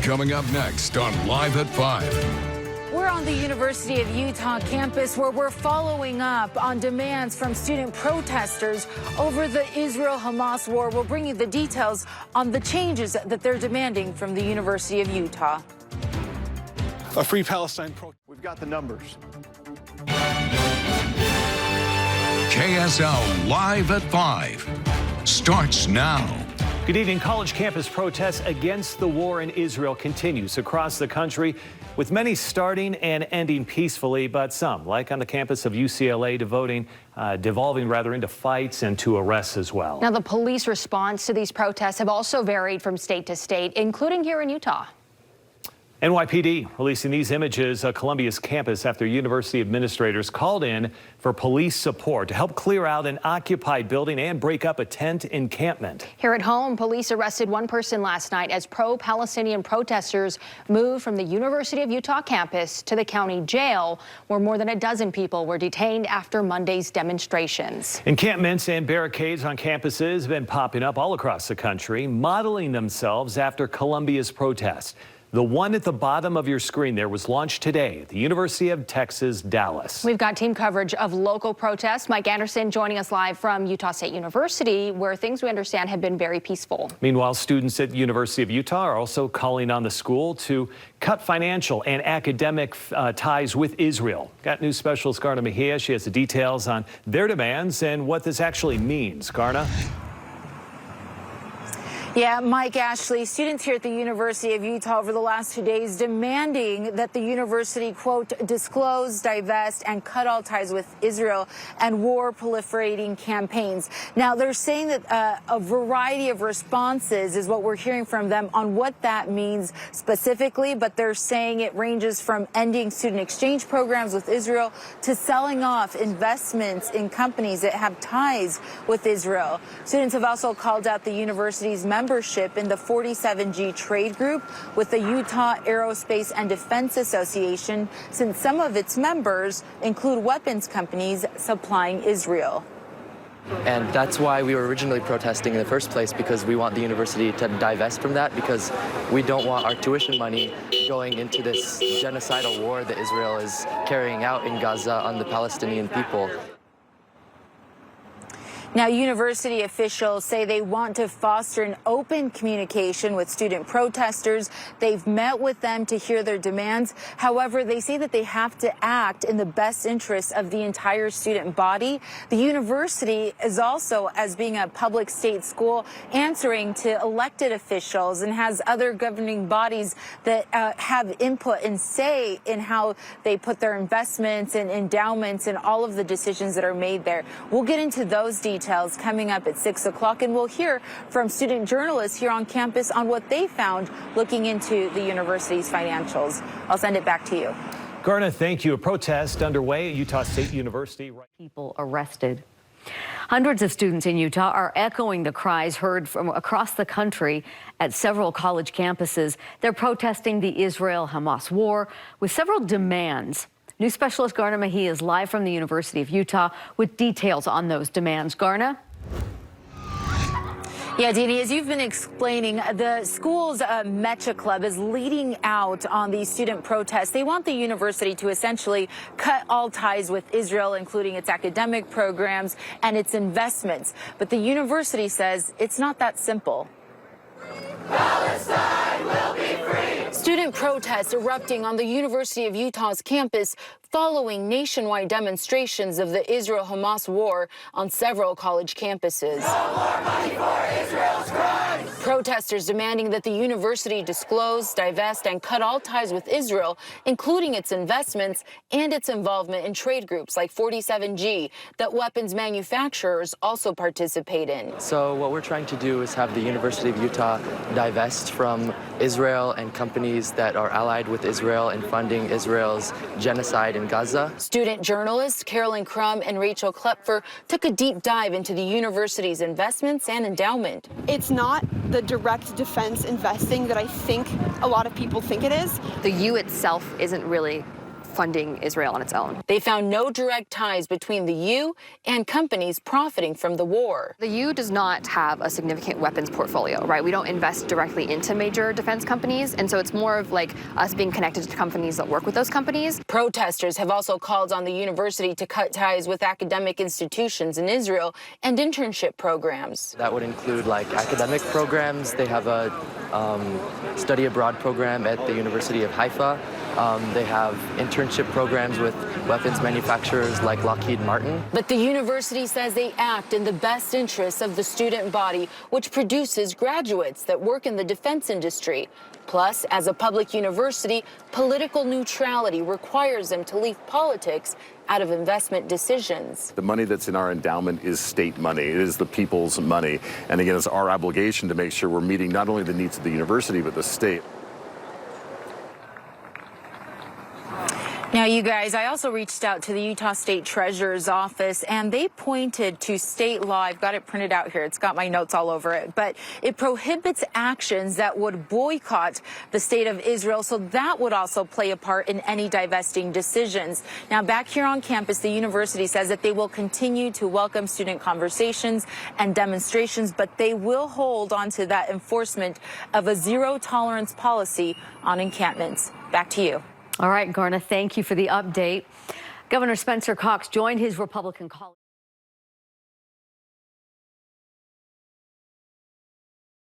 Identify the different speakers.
Speaker 1: Coming up next on Live at 5.
Speaker 2: We're on the University of Utah campus where we're following up on demands from student protesters over the Israel-Hamas war. We'll bring you the details on the changes that they're demanding from the University of Utah.
Speaker 3: A free Palestine We've got the numbers.
Speaker 1: KSL Live at 5 starts now.
Speaker 4: Good evening. College campus protests against the war in Israel continues across the country, with many starting and ending peacefully, but some, like on the campus of UCLA, devolving into fights and to arrests as well.
Speaker 5: Now, the police response to these protests have also varied from state to state, including here in Utah.
Speaker 4: NYPD releasing these images of Columbia's campus after university administrators called in for police support to help clear out an occupied building and break up a tent encampment.
Speaker 5: Here at home, police arrested one person last night as pro-Palestinian protesters moved from the University of Utah campus to the county jail, where more than a dozen people were detained after Monday's demonstrations.
Speaker 4: Encampments and barricades on campuses have been popping up all across the country, modeling themselves after Columbia's protests. The one at the bottom of your screen there was launched today at the University of Texas, Dallas.
Speaker 5: We've got team coverage of local protests. Mike Anderson joining us live from Utah State University, where things we understand have been very peaceful.
Speaker 4: Meanwhile, students at the University of Utah are also calling on the school to cut financial and academic ties with Israel. Got news specialist Garna Mejia. She has the details on their demands and what this actually means. Garna?
Speaker 2: Yeah, Mike, Ashley, students here at the University of Utah over the last 2 days demanding that the university, quote, disclose, divest, and cut all ties with Israel and war proliferating campaigns. Now, they're saying that a variety of responses is what we're hearing from them on what that means specifically, but they're saying it ranges from ending student exchange programs with Israel to selling off investments in companies that have ties with Israel. Students have also called out the university's membership in the 47G trade group with the Utah Aerospace and Defense Association, since some of its members include weapons companies supplying Israel.
Speaker 6: And that's why we were originally protesting in the first place, because we want the university to divest from that, because we don't want our tuition money going into this genocidal war that Israel is carrying out in Gaza on the Palestinian people.
Speaker 2: Now, university officials say they want to foster an open communication with student protesters. They've met with them to hear their demands. However, they say that they have to act in the best interests of the entire student body. The university is also, as being a public state school, answering to elected officials and has other governing bodies that have input and say in how they put their investments and endowments and all of the decisions that are made there. We'll get into those details coming up at 6 o'clock, and we'll hear from student journalists here on campus on what they found looking into the university's financials. I'll send it back to you.
Speaker 4: Garna, thank you. A protest underway at Utah State University.
Speaker 7: People arrested. Hundreds of students in Utah are echoing the cries heard from across the country at several college campuses. They're protesting the Israel-Hamas war with several demands. News specialist Garna Mejia is live from the University of Utah with details on those demands. Garna?
Speaker 2: Yeah, Dini, as you've been explaining, the school's Mecha Club is leading out on these student protests. They want the university to essentially cut all ties with Israel, including its academic programs and its investments. But the university says it's not that simple.
Speaker 8: Palestine will be free.
Speaker 2: Student protests erupting on the University of Utah's campus following nationwide demonstrations of the Israel-Hamas war on several college campuses.
Speaker 8: No more money for Israel's crimes.
Speaker 2: Protesters demanding that the university disclose, divest, and cut all ties with Israel, including its investments and its involvement in trade groups like 47G that weapons manufacturers also participate in.
Speaker 6: So what we're trying to do is have the University of Utah divest from Israel and companies that are allied with Israel and funding Israel's genocide in Gaza.
Speaker 2: Student journalists Carolyn Crum and Rachel Klepfer took a deep dive into the university's investments and endowment.
Speaker 9: It's not the direct defense investing that I think a lot of people think it is.
Speaker 7: The U itself isn't really
Speaker 10: funding Israel on its own.
Speaker 2: They found no direct ties between the U and companies profiting from the war.
Speaker 10: The U does not have a significant weapons portfolio, right? We don't invest directly into major defense companies, and so it's more of like us being connected to companies that work with those companies.
Speaker 2: Protesters have also called on the university to cut ties with academic institutions in Israel and internship programs.
Speaker 6: That would include like academic programs. They have a study abroad program at the University of Haifa. They have internship programs with weapons manufacturers like Lockheed Martin.
Speaker 2: But the university says they act in the best interests of the student body, which produces graduates that work in the defense industry. Plus, as a public university, political neutrality requires them to leave politics out of investment decisions.
Speaker 11: The money that's in our endowment is state money. It is the people's money. And again, it's our obligation to make sure we're meeting not only the needs of the university, but the state.
Speaker 2: Now, you guys, I also reached out to the Utah State Treasurer's office, and they pointed to state law. I've got it printed out here. It's got my notes all over it. But it prohibits actions that would boycott the state of Israel, so that would also play a part in any divesting decisions. Now, back here on campus, the university says that they will continue to welcome student conversations and demonstrations, but they will hold on to that enforcement of a zero-tolerance policy on encampments. Back to you.
Speaker 7: All right, Garna, thank you for the update. Governor Spencer Cox joined his Republican colleagues.